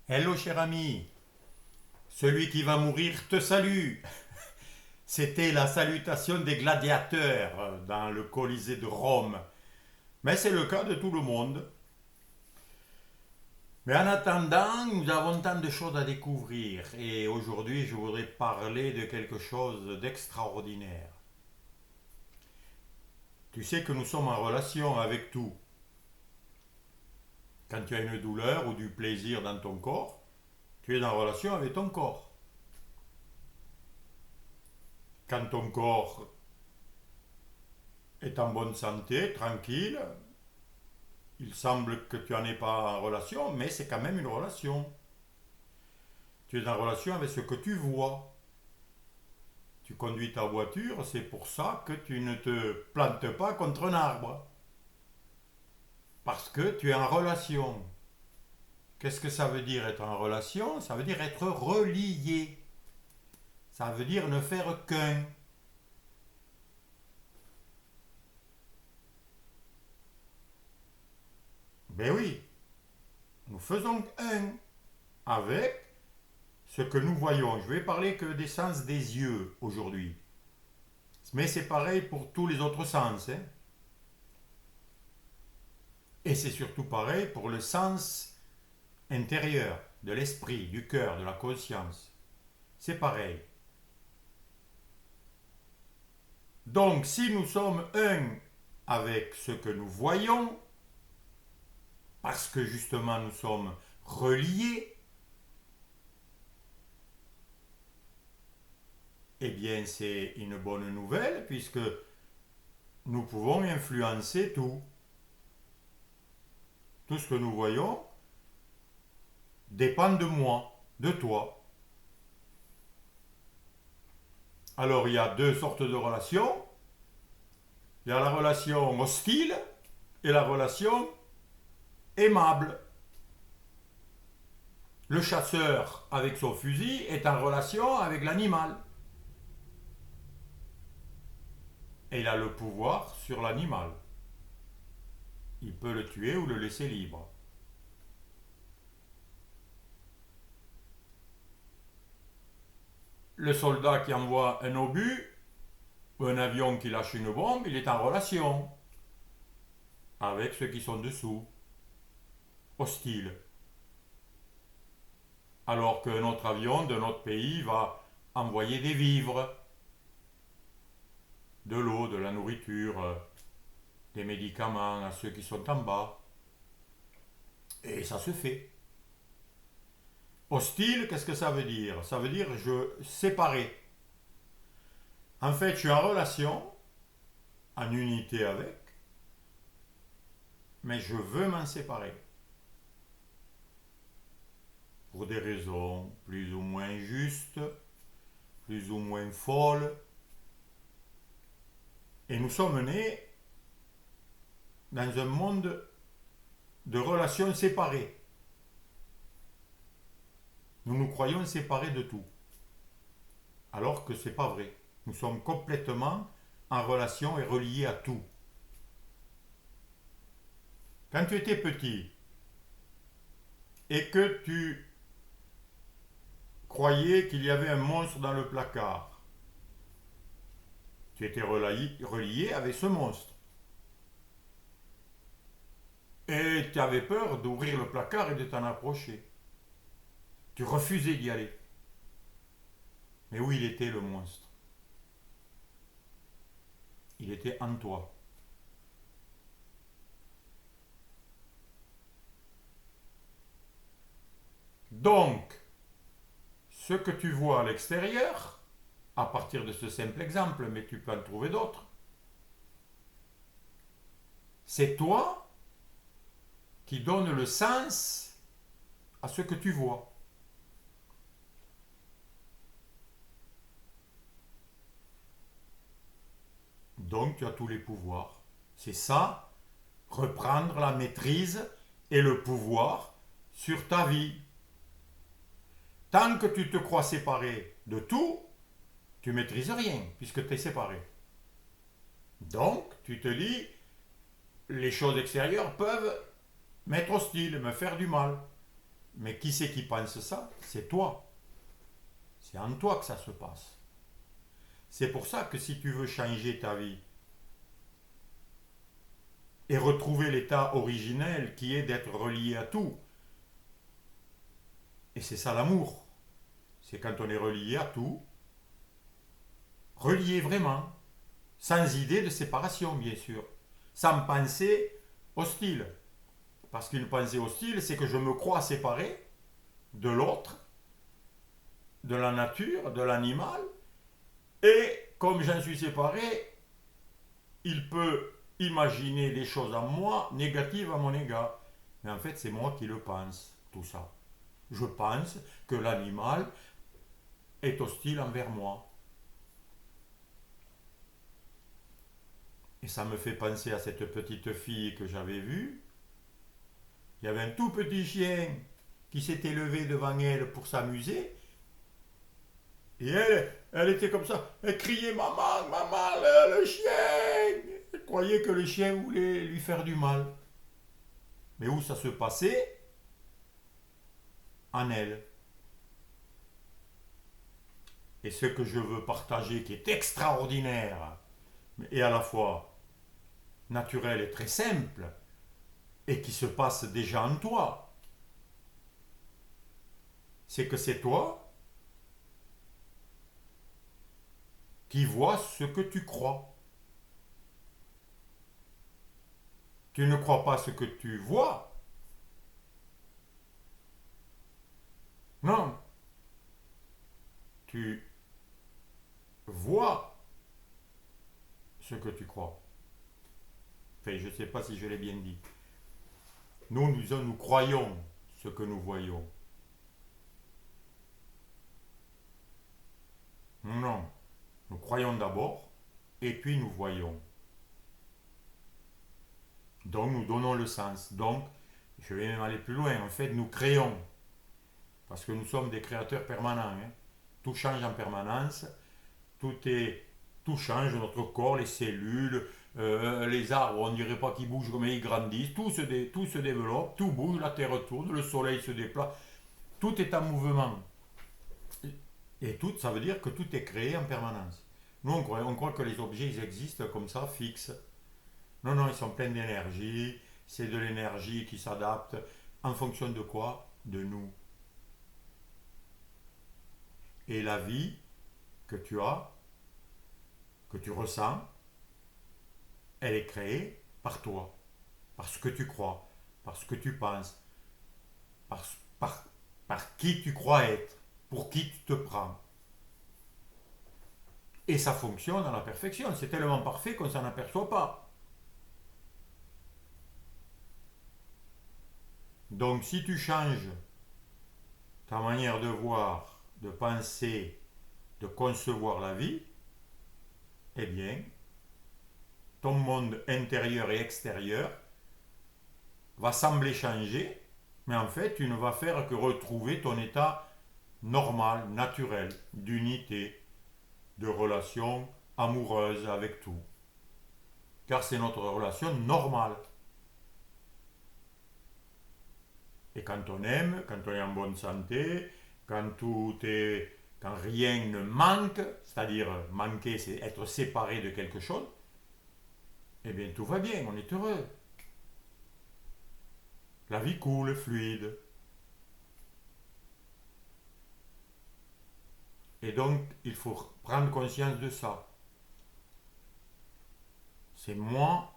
Hello cher ami, celui qui va mourir te salue. C'était la salutation des gladiateurs dans le Colisée de Rome. Mais c'est le cas de tout le monde. Mais en attendant, nous avons tant de choses à découvrir. Et aujourd'hui, je voudrais parler de quelque chose d'extraordinaire. Tu sais que nous sommes en relation avec tout. Quand tu as une douleur ou du plaisir dans ton corps, tu es en relation avec ton corps. Quand ton corps est en bonne santé, tranquille, il semble que tu n'en es pas en relation, mais c'est quand même une relation. Tu es en relation avec ce que tu vois. Tu conduis ta voiture, c'est pour ça que tu ne te plantes pas contre un arbre. Parce que tu es en relation. Qu'est-ce que ça veut dire être en relation? Ça veut dire être relié. Ça veut dire ne faire qu'un. Ben oui, nous faisons un avec ce que nous voyons. Je vais parler que des sens des yeux aujourd'hui. Mais c'est pareil pour tous les autres sens, hein. Et c'est surtout pareil pour le sens intérieur, de l'esprit, du cœur, de la conscience. C'est pareil. Donc, si nous sommes un avec ce que nous voyons, parce que justement nous sommes reliés, eh bien c'est une bonne nouvelle puisque nous pouvons influencer tout. Tout ce que nous voyons dépend de moi, de toi. Alors il y a deux sortes de relations. Il y a la relation hostile et la relation aimable. Le chasseur avec son fusil est en relation avec l'animal. Et il a le pouvoir sur l'animal. Il peut le tuer ou le laisser libre. Le soldat qui envoie un obus ou un avion qui lâche une bombe, il est en relation avec ceux qui sont dessous, hostiles. Alors qu'un autre avion de notre pays va envoyer des vivres, de l'eau, de la nourriture, des médicaments à ceux qui sont en bas. Et ça se fait. Hostile, qu'est-ce que ça veut dire? Ça veut dire je séparé. En fait, je suis en relation, en unité avec, mais je veux m'en séparer. Pour des raisons plus ou moins justes, plus ou moins folles. Et nous sommes nés dans un monde de relations séparées. Nous nous croyons séparés de tout. Alors que ce n'est pas vrai. Nous sommes complètement en relation et reliés à tout. Quand tu étais petit et que tu croyais qu'il y avait un monstre dans le placard, tu étais relié avec ce monstre. Et tu avais peur d'ouvrir le placard et de t'en approcher. Tu refusais d'y aller. Mais où il était le monstre? Il était en toi. Donc, ce que tu vois à l'extérieur, à partir de ce simple exemple, mais tu peux en trouver d'autres, c'est toi qui donne le sens à ce que tu vois. Donc tu as tous les pouvoirs. C'est ça, reprendre la maîtrise et le pouvoir sur ta vie. Tant que tu te crois séparé de tout, tu maîtrises rien puisque tu es séparé. Donc tu te dis, les choses extérieures peuvent m'être hostiles, me faire du mal. Mais qui c'est qui pense ça? C'est toi. C'est en toi que ça se passe. C'est pour ça que si tu veux changer ta vie et retrouver l'état originel qui est d'être relié à tout, et c'est ça l'amour, c'est quand on est relié à tout, relié vraiment, sans idée de séparation bien sûr, sans pensée hostile. Parce qu'une pensée hostile, c'est que je me crois séparé de l'autre, de la nature, de l'animal, et comme j'en suis séparé, il peut imaginer des choses en moi négatives à mon égard. Mais en fait, c'est moi qui le pense, tout ça. Je pense que l'animal est hostile envers moi. Et ça me fait penser à cette petite fille que j'avais vue. Il y avait un tout petit chien qui s'était levé devant elle pour s'amuser. Et elle était comme ça. Elle criait maman, maman, le chien. Elle croyait que le chien voulait lui faire du mal. Mais où ça se passait? En elle. Et ce que je veux partager, qui est extraordinaire, et à la fois naturel et très simple, et qui se passe déjà en toi, c'est que c'est toi qui vois ce que tu crois. Tu ne crois pas ce que tu vois. Non, tu vois ce que tu crois. Enfin, je ne sais pas si je l'ai bien dit. Nous croyons ce que nous voyons. Non, nous croyons d'abord et puis nous voyons. Donc nous donnons le sens. Donc, je vais même aller plus loin. En fait, nous créons. Parce que nous sommes des créateurs permanents. Hein. Tout change en permanence. Tout est, tout change. Notre corps, les cellules, les arbres, on ne dirait pas qu'ils bougent mais ils grandissent. Tout se développe. Tout bouge. La terre tourne. Le soleil se déplace. Tout est en mouvement. Et tout, ça veut dire que tout est créé en permanence. Nous, on croit que les objets, ils existent comme ça, fixes. Non, non, ils sont pleins d'énergie. C'est de l'énergie qui s'adapte. En fonction de quoi? De nous. Et la vie que tu as, que tu ressens, elle est créée par toi. Par ce que tu crois. Par ce que tu penses. Par, par, par qui tu crois être. Pour qui tu te prends. Et ça fonctionne à la perfection. C'est tellement parfait qu'on ne s'en aperçoit pas. Donc si tu changes ta manière de voir, de penser, de concevoir la vie, eh bien, ton monde intérieur et extérieur va sembler changer, mais en fait, tu ne vas faire que retrouver ton état normal, naturel, d'unité, de relation amoureuse avec tout. Car c'est notre relation normale. Et quand on aime, quand on est en bonne santé, quand rien ne manque, c'est-à-dire manquer, c'est être séparé de quelque chose, eh bien tout va bien, on est heureux. La vie coule, fluide. Et donc, il faut prendre conscience de ça. C'est moi,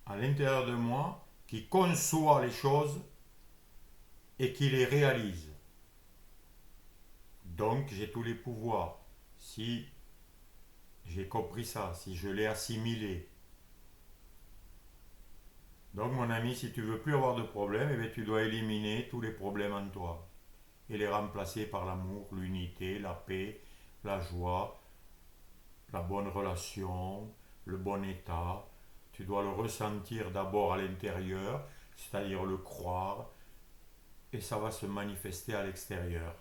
à l'intérieur de moi, qui conçoit les choses et qui les réalise. Donc, j'ai tous les pouvoirs. Si j'ai compris ça, si je l'ai assimilé. Donc, mon ami, si tu veux plus avoir de problème, eh bien, tu dois éliminer tous les problèmes en toi et les remplacer par l'amour, l'unité, la paix, la joie, la bonne relation, le bon état. Tu dois le ressentir d'abord à l'intérieur, c'est-à-dire le croire, et ça va se manifester à l'extérieur.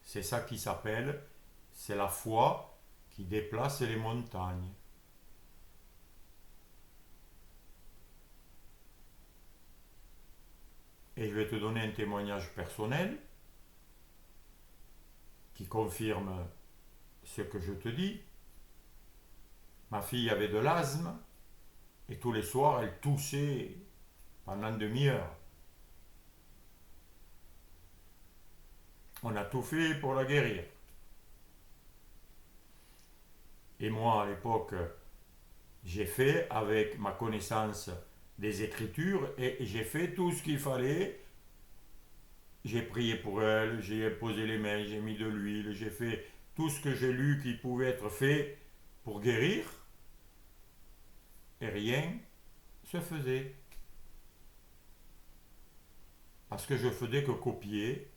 C'est ça qui s'appelle, c'est la foi qui déplace les montagnes. Et je vais te donner un témoignage personnel qui confirme ce que je te dis. Ma fille avait de l'asthme et tous les soirs elle toussait pendant une demi-heure. On a tout fait pour la guérir. Et moi, à l'époque, j'ai fait avec ma connaissance des Écritures et j'ai fait tout ce qu'il fallait. J'ai prié pour elle, j'ai posé les mains, j'ai mis de l'huile, j'ai fait tout ce que j'ai lu qui pouvait être fait pour guérir. Et rien se faisait. Parce que je faisais que copier.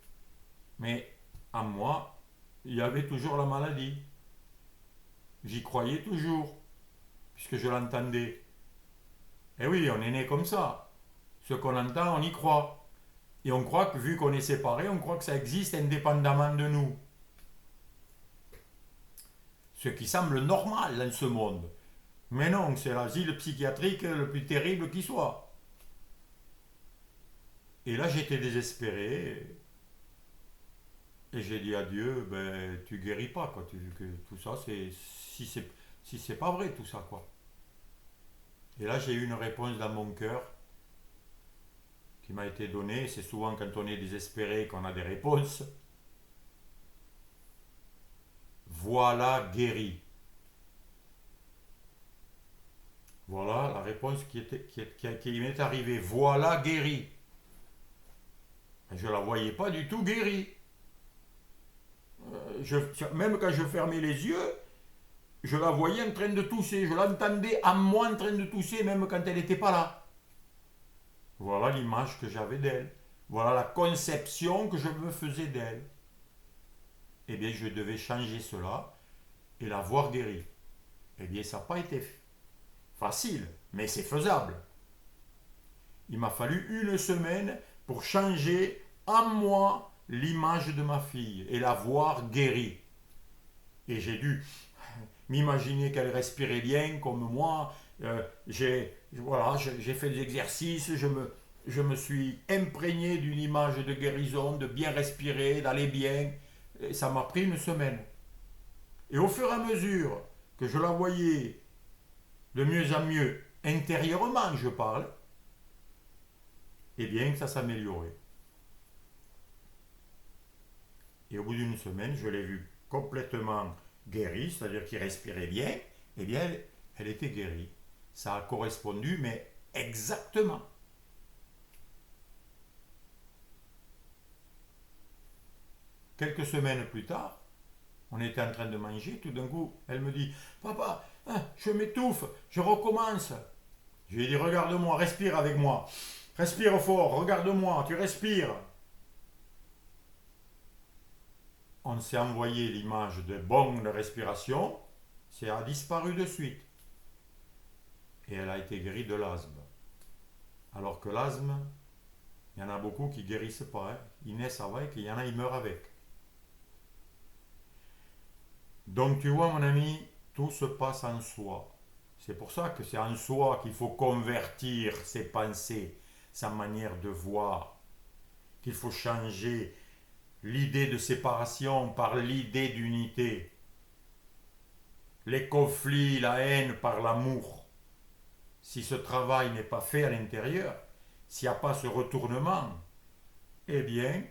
Mais en moi, il y avait toujours la maladie. J'y croyais toujours, puisque je l'entendais. Et oui, on est né comme ça. Ce qu'on entend, on y croit. Et on croit que, vu qu'on est séparés, on croit que ça existe indépendamment de nous. Ce qui semble normal dans ce monde. Mais non, c'est l'asile psychiatrique le plus terrible qui soit. Et là, j'étais désespéré. Et j'ai dit à Dieu, ben, tu guéris pas, quoi. Que tout ça, si c'est pas vrai, tout ça, quoi. Et là, j'ai eu une réponse dans mon cœur qui m'a été donnée. C'est souvent quand on est désespéré qu'on a des réponses. Voilà guéri. Voilà la réponse qui m'est arrivée. Voilà guéri. Je ne la voyais pas du tout guérie. Même quand je fermais les yeux, je la voyais en train de tousser. Je l'entendais à moi en train de tousser, même quand elle n'était pas là. Voilà l'image que j'avais d'elle. Voilà la conception que je me faisais d'elle. Eh bien, je devais changer cela et la voir guérie. Eh bien, ça n'a pas été facile, mais c'est faisable. Il m'a fallu une semaine pour changer en moi l'image de ma fille et la voir guérie. Et j'ai dû m'imaginer qu'elle respirait bien comme moi. J'ai fait des exercices, je me suis imprégné d'une image de guérison, de bien respirer, d'aller bien. Et ça m'a pris une semaine. Et au fur et à mesure que je la voyais de mieux en mieux, intérieurement je parle, eh bien ça s'améliorait. Et au bout d'une semaine, je l'ai vue complètement guérie, c'est-à-dire qu'il respirait bien, eh bien elle était guérie. Ça a correspondu, mais exactement. Quelques semaines plus tard, on était en train de manger, tout d'un coup, elle me dit, papa, je m'étouffe, je recommence. Je lui ai dit, regarde-moi, respire avec moi. Respire fort, regarde-moi, tu respires. On s'est envoyé l'image de bonne respiration, ça a disparu de suite. Et elle a été guérie de l'asthme. Alors que l'asthme, il y en a beaucoup qui ne guérissent pas. Hein. Ils naissent avec et il y en a, ils meurent avec. Donc tu vois mon ami, tout se passe en soi. C'est pour ça que c'est en soi qu'il faut convertir ses pensées, sa manière de voir, qu'il faut changer l'idée de séparation par l'idée d'unité, les conflits, la haine par l'amour. Si ce travail n'est pas fait à l'intérieur, s'il n'y a pas ce retournement, eh bien,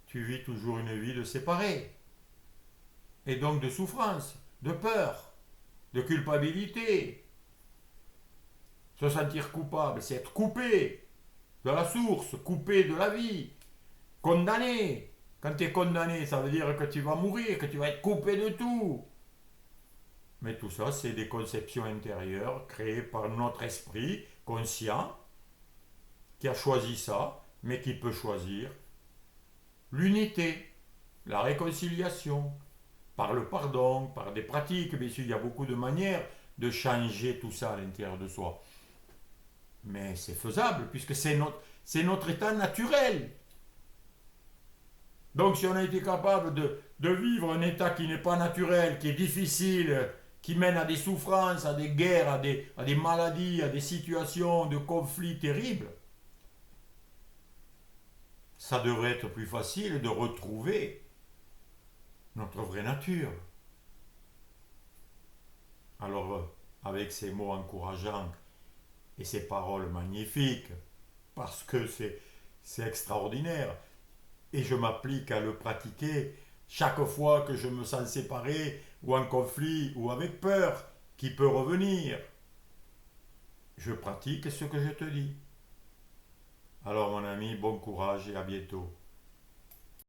tu vis toujours une vie de séparé. Et donc de souffrance, de peur, de culpabilité. Se sentir coupable, c'est être coupé de la source, coupé de la vie, condamné. Quand tu es condamné, ça veut dire que tu vas mourir, que tu vas être coupé de tout. Mais tout ça, c'est des conceptions intérieures créées par notre esprit conscient qui a choisi ça, mais qui peut choisir l'unité, la réconciliation, par le pardon, par des pratiques. Bien sûr, il y a beaucoup de manières de changer tout ça à l'intérieur de soi. Mais c'est faisable, puisque c'est notre état naturel. Donc si on a été capable de vivre un état qui n'est pas naturel, qui est difficile, qui mène à des souffrances, à des guerres, à des maladies, à des situations de conflits terribles, ça devrait être plus facile de retrouver notre vraie nature. Alors, avec ces mots encourageants et ces paroles magnifiques, parce que c'est extraordinaire, et je m'applique à le pratiquer chaque fois que je me sens séparé ou en conflit ou avec peur qui peut revenir. Je pratique ce que je te dis. Alors mon ami, bon courage et à bientôt.